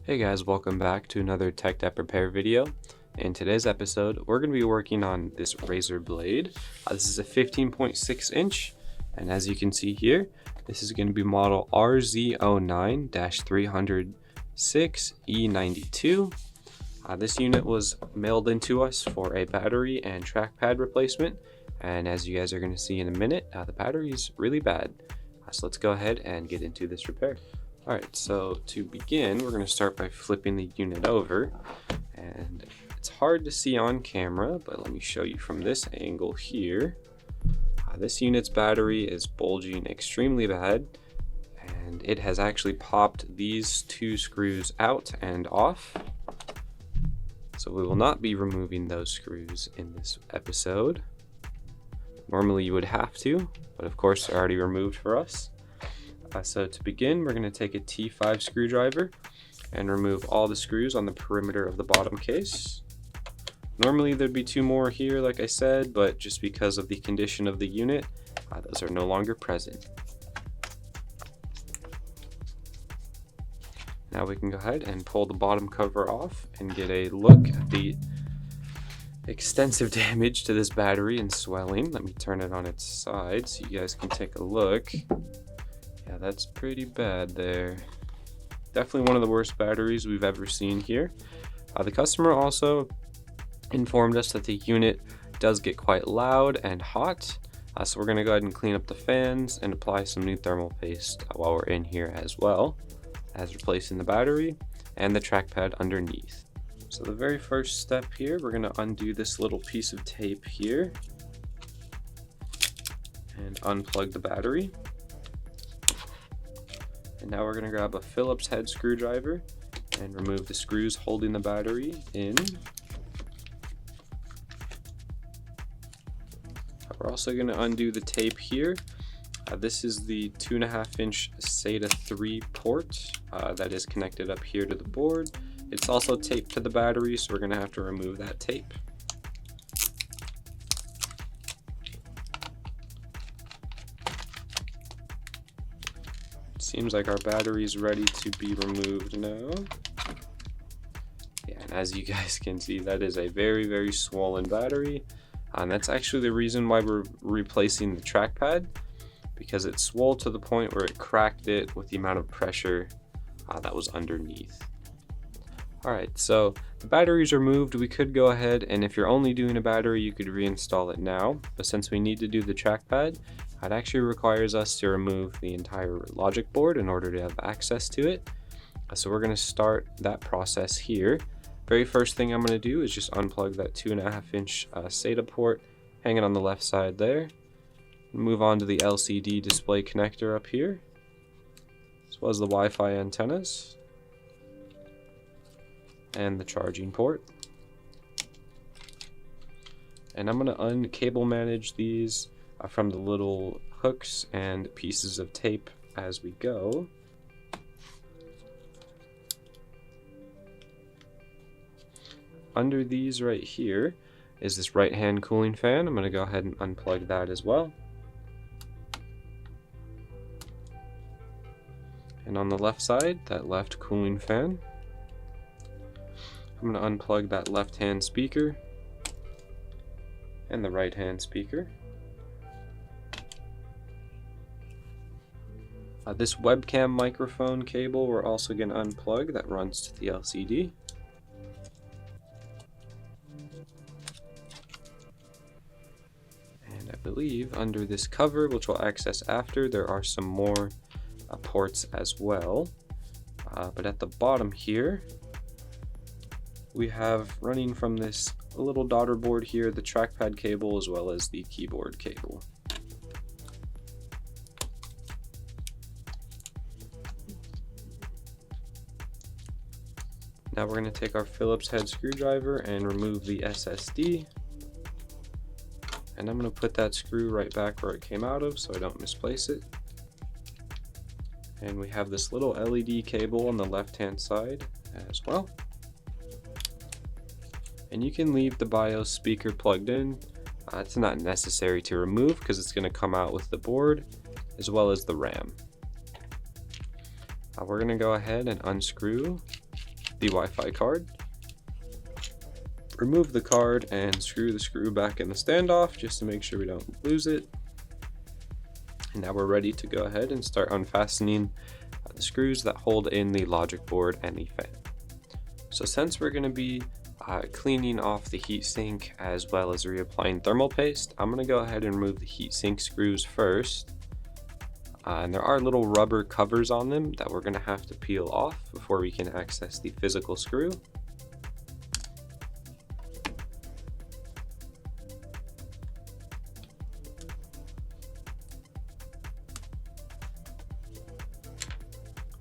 Hey guys, welcome back to another Tech Debt Repair video. In today's episode, we're going to be working on this Razer Blade. This is a 15.6 inch, and as you can see here, this is going to be model RZ09-03006E92. This unit was mailed into us for a battery and trackpad replacement, and as you guys are going to see in a minute, the battery is really bad. So let's go ahead and get into this repair. Alright, so to begin, we're going to start by flipping the unit over, and it's hard to see on camera, but let me show you from this angle here. This unit's battery is bulging extremely bad, and it has actually popped these two screws out and off. So we will not be removing those screws in this episode. Normally you would have to, but of course they're already removed for us. So to begin, we're going to take a T5 screwdriver and remove all the screws on the perimeter of the bottom case. Normally there'd be two more here, like I said, but just because of the condition of the unit, those are no longer present. Now we can go ahead and pull the bottom cover off and get a look at the extensive damage to this battery and swelling. Let me turn it on its side so you guys can take a look. Yeah, that's pretty bad there. Definitely one of the worst batteries we've ever seen here. The customer also informed us that the unit does get quite loud and hot. So we're going to go ahead and clean up the fans and apply some new thermal paste while we're in here, as well as replacing the battery and the trackpad underneath. So the very first step here, we're going to undo this little piece of tape here and unplug the battery. And now we're going to grab a Phillips head screwdriver and remove the screws holding the battery in. We're also going to undo the tape here. This is the 2.5 inch SATA 3 port that is connected up here to the board. It's also taped to the battery, so we're going to have to remove that tape. Seems like our battery is ready to be removed now. Yeah, and as you guys can see, that is a very swollen battery. And that's actually the reason why we're replacing the trackpad, because it swole to the point where it cracked it with the amount of pressure that was underneath. Alright, so the battery's removed. We could go ahead, and if you're only doing a battery, you could reinstall it now. But since we need to do the trackpad, it actually requires us to remove the entire logic board in order to have access to it. So we're going to start that process here. Very first thing I'm going to do is just unplug that 2.5 inch SATA port hanging on the left side there. Move on to the LCD display connector up here, as well as the Wi-Fi antennas and the charging port. And I'm going to uncable manage these from the little hooks and pieces of tape as we go. Under these right here is this right hand cooling fan. I'm going to go ahead and unplug that as well. And on the left side, that left cooling fan. I'm going to unplug that left hand speaker and the right hand speaker. This webcam microphone cable we're also going to unplug, that runs to the LCD. And I believe under this cover, which we'll access after, there are some more ports as well. But at the bottom here, we have running from this little Daughterboard here, the trackpad cable as well as the keyboard cable. Now we're going to take our Phillips head screwdriver and remove the SSD. And I'm going to put that screw right back where it came out of so I don't misplace it. And we have this little LED cable on the left hand side as well. And you can leave the BIOS speaker plugged in. It's not necessary to remove because it's going to come out with the board as well as the RAM. We're going to go ahead and unscrew the Wi-Fi card. Remove the card and screw the screw back in the standoff just to make sure we don't lose it. And now we're ready to go ahead and start unfastening the screws that hold in the logic board and the fan. So since we're going to be cleaning off the heatsink as well as reapplying thermal paste, I'm going to go ahead and remove the heatsink screws first. And there are little rubber covers on them that we're going to have to peel off before we can access the physical screw.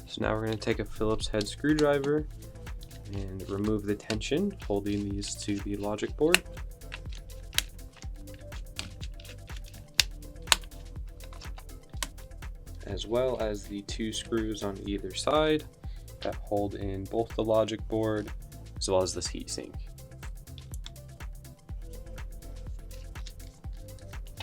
So now we're going to take a Phillips head screwdriver and remove the tension holding these to the logic board. As well as the 2 screws on either side that hold in both the logic board as well as this heatsink.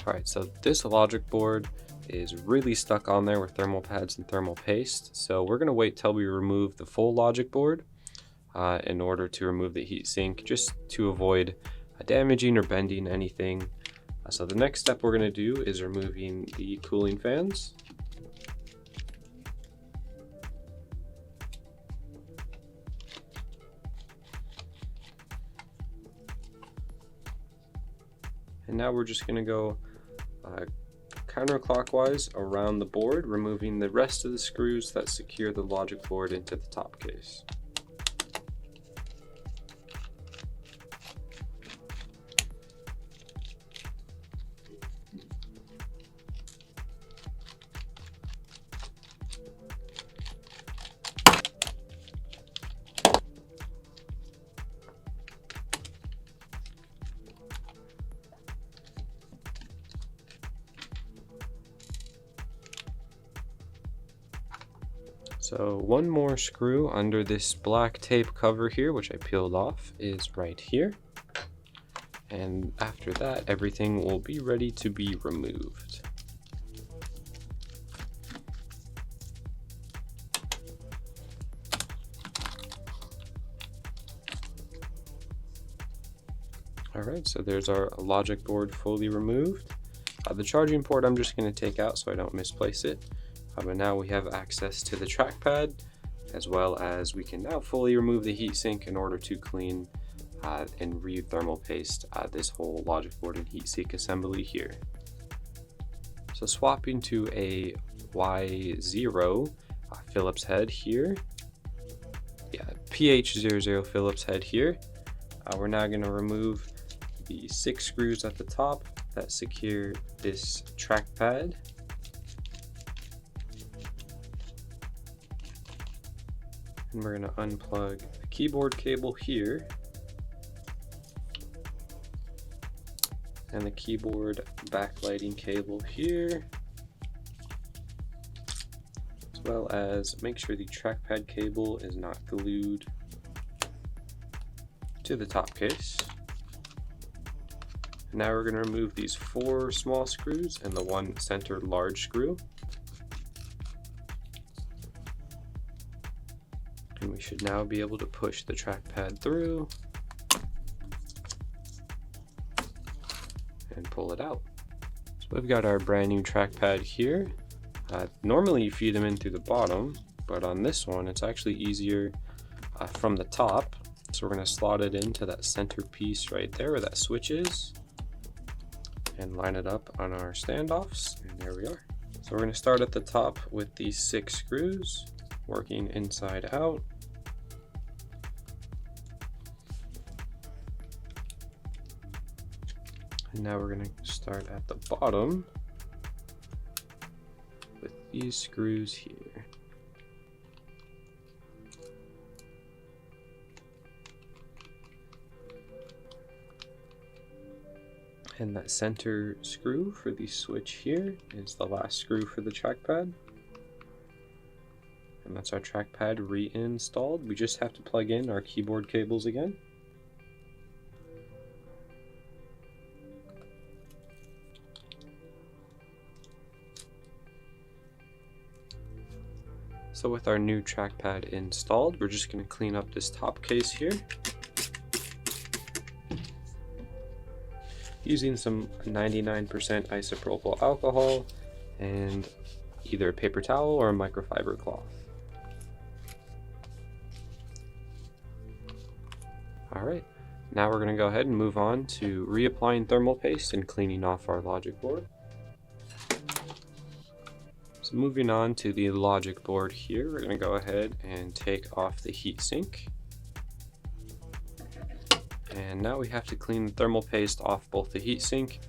Alright, so this logic board is really stuck on there with thermal pads and thermal paste, so we're going to wait till we remove the full logic board in order to remove the heatsink, just to avoid damaging or bending anything. So the next step we're going to do is removing the cooling fans. And now we're just going to go counterclockwise around the board, removing the rest of the screws that secure the logic board into the top case. So one more screw under this black tape cover here, which I peeled off, is right here. And after that, everything will be ready to be removed. Alright, so there's our logic board fully removed. The charging port I'm just going to take out so I don't misplace it. But now we have access to the trackpad, as well as we can now fully remove the heatsink in order to clean and re-thermal paste this whole logic board and heatsink assembly here. So swapping to a Y0 Phillips head here, PH00 Phillips head here, we're now going to remove the 6 screws at the top that secure this trackpad. And we're going to unplug the keyboard cable here and the keyboard backlighting cable here, as well as make sure the trackpad cable is not glued to the top case. And now we're going to remove these 4 small screws and the 1 center large screw. And we should now be able to push the trackpad through and pull it out. So we've got our brand new trackpad here. Normally you feed them in through the bottom, but on this one it's actually easier from the top. So we're going to slot it into that center piece right there where that switch is and line it up on our standoffs, and there we are. So we're going to start at the top with these 6 screws, working inside out. And now we're going to start at the bottom with these screws here. And that center screw for the switch here is the last screw for the trackpad. And that's our trackpad reinstalled. We just have to plug in our keyboard cables again. So with our new trackpad installed, we're just going to clean up this top case here. Using some 99% isopropyl alcohol and either a paper towel or a microfiber cloth. Alright, now we're going to go ahead and move on to reapplying thermal paste and cleaning off our logic board. So moving on to the logic board here, we're going to go ahead and take off the heatsink. And now we have to clean the thermal paste off both the heatsink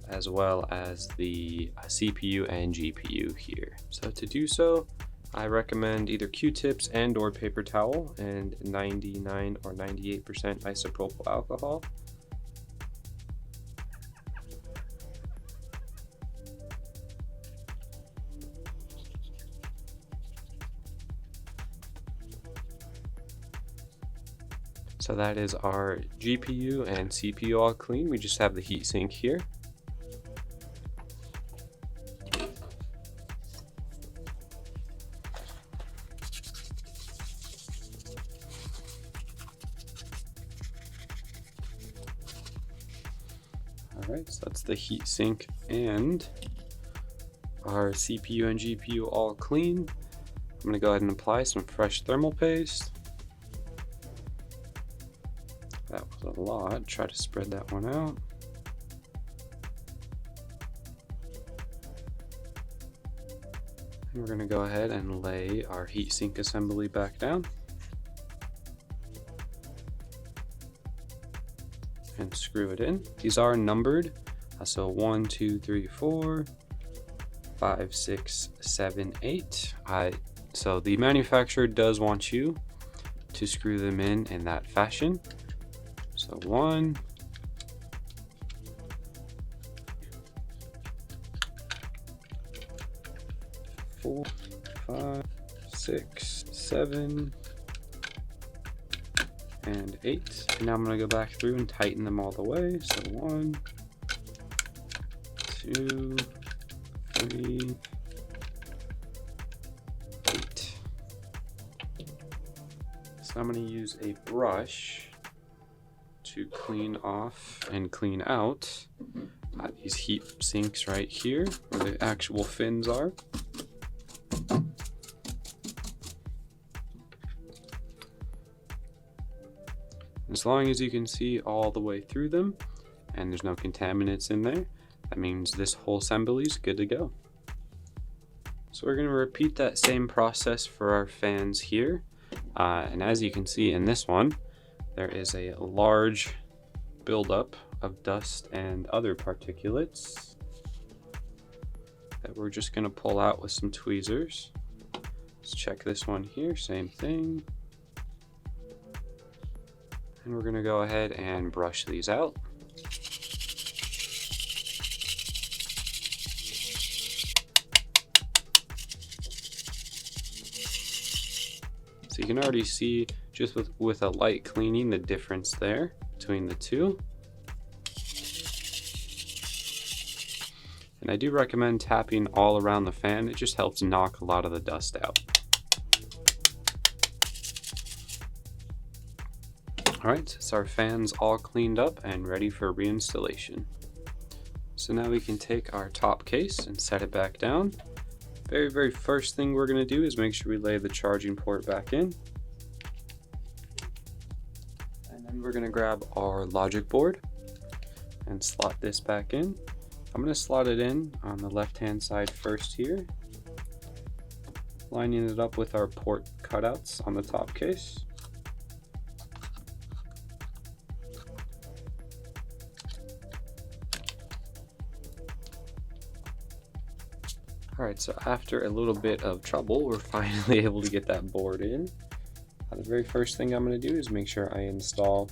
as well as the CPU and GPU here. So to do so, I recommend either Q-tips and or paper towel and 99 or 98% isopropyl alcohol. So that is our GPU and CPU all clean. We just have the heatsink here. Alright, so that's the heatsink and our CPU and GPU all clean. I'm going to go ahead and apply some fresh thermal paste. That was a lot. Try to spread that one out. And we're going to go ahead and lay our heatsink assembly back down. And screw it in. These are numbered. So 1, 2, 3, 4, 5, 6, 7, 8. So the manufacturer does want you to screw them in that fashion. So 1, 4, 5, 6, 7, and 8. And now I'm going to go back through and tighten them all the way. So 1, 2, 3, 8. So I'm going to use a brush to clean off and clean out these heat sinks right here where the actual fins are. As long as you can see all the way through them and there's no contaminants in there, that means this whole assembly is good to go. So we're going to repeat that same process for our fans here. And as you can see in this one, there is a large buildup of dust and other particulates that we're just going to pull out with some tweezers. Let's check this one here, same thing. And we're going to go ahead and brush these out. So you can already see just with a light cleaning the difference there between the two. And I do recommend tapping all around the fan. It just helps knock a lot of the dust out. Alright, so our fan's all cleaned up and ready for reinstallation. So now we can take our top case and set it back down. Very first thing we're going to do is make sure we lay the charging port back in. And then we're going to grab our logic board and slot this back in. I'm going to slot it in on the left hand side first here, lining it up with our port cutouts on the top case. Alright, so after a little bit of trouble, we're finally able to get that board in. The very first thing I'm going to do is make sure I install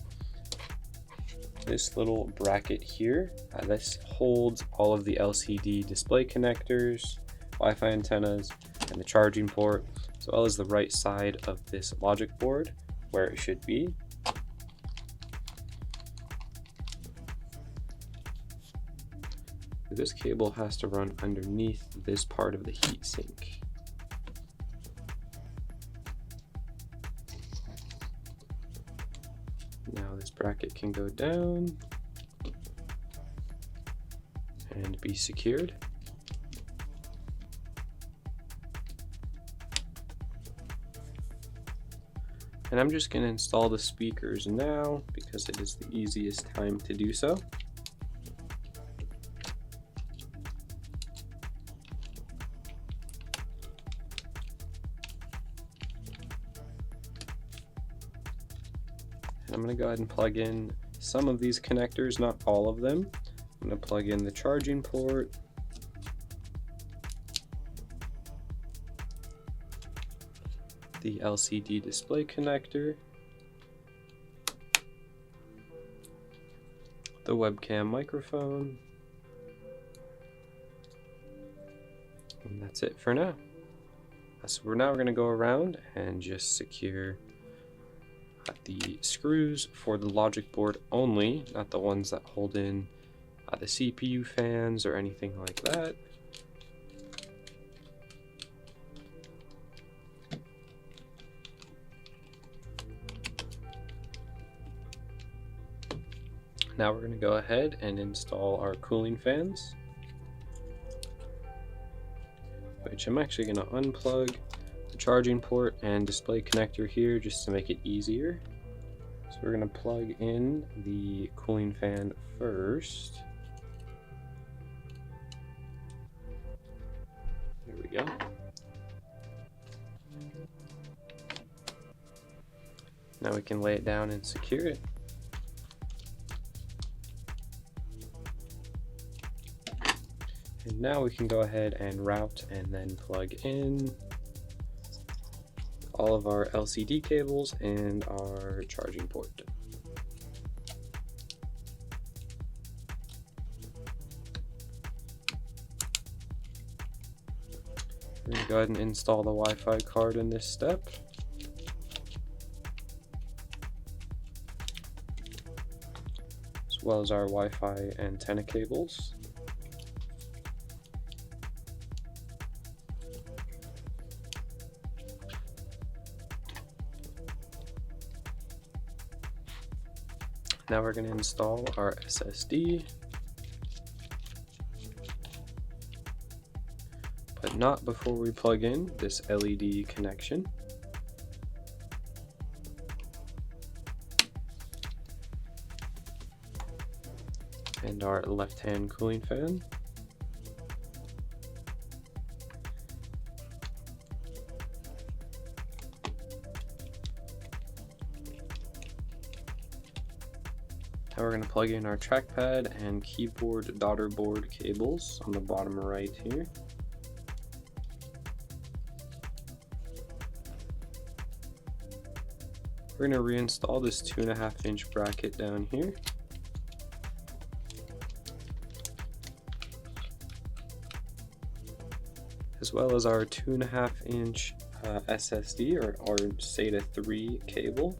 this little bracket here. This holds all of the LCD display connectors, Wi-Fi antennas, and the charging port, as well as the right side of this logic board where it should be. This cable has to run underneath this part of the heatsink. Now this bracket can go down and be secured. And I'm just going to install the speakers now because it is the easiest time to do so. And I'm going to go ahead and plug in some of these connectors, not all of them. I'm going to plug in the charging port, the LCD display connector, the webcam microphone, and that's it for now. So we're going to go around and just secure the screws for the logic board only, not the ones that hold in the CPU fans or anything like that. Now we're going to go ahead and install our cooling fans, which I'm actually going to unplug the charging port and display connector here just to make it easier. So we're going to plug in the cooling fan first. There we go. Now we can lay it down and secure it. And now we can go ahead and route and then plug in all of our LCD cables and our charging port. We're going to go ahead and install the Wi-Fi card in this step. As well as our Wi-Fi antenna cables. Now we're going to install our SSD, but not before we plug in this LED connection. And our left-hand cooling fan. Now we're going to plug in our trackpad and keyboard daughterboard cables on the bottom right here. We're going to reinstall this 2.5-inch bracket down here. As well as our 2.5-inch SSD or SATA 3 cable.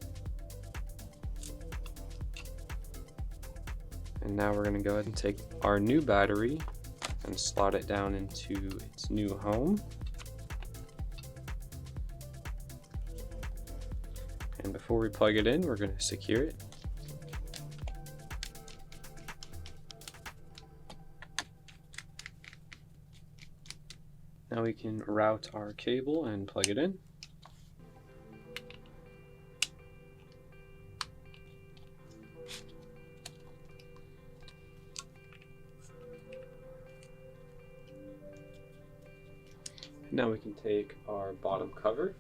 And now we're going to go ahead and take our new battery and slot it down into its new home. And before we plug it in, we're going to secure it. Now we can route our cable and plug it in. Now we can take our bottom cover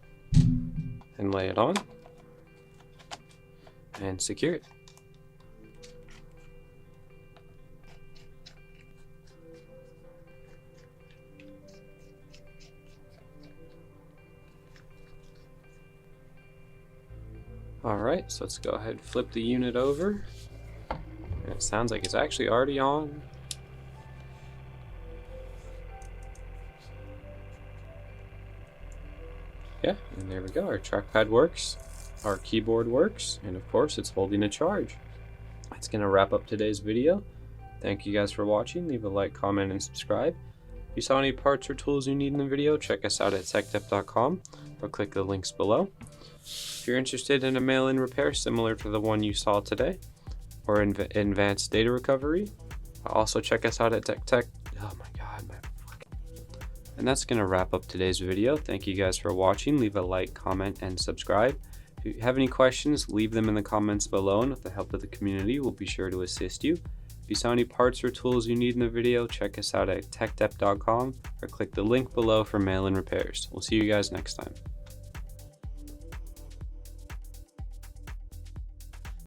and lay it on and secure it. Alright, so let's go ahead and flip the unit over. And it sounds like it's actually already on. Yeah, and there we go. Our trackpad works, our keyboard works, and of course it's holding a charge. That's going to wrap up today's video. Thank you guys for watching. Leave a like, comment, and subscribe. If you saw any parts or tools you need in the video, check us out at techdep.com or click the links below. If you're interested in a mail-in repair similar to the one you saw today, or advanced data recovery, also check us out at Tech. Oh my god, And that's going to wrap up today's video. Thank you guys for watching. Leave a like, comment, and subscribe. If you have any questions, leave them in the comments below, and with the help of the community, we'll be sure to assist you. If you saw any parts or tools you need in the video, check us out at techdep.com or click the link below for mail-in repairs. We'll see you guys next time.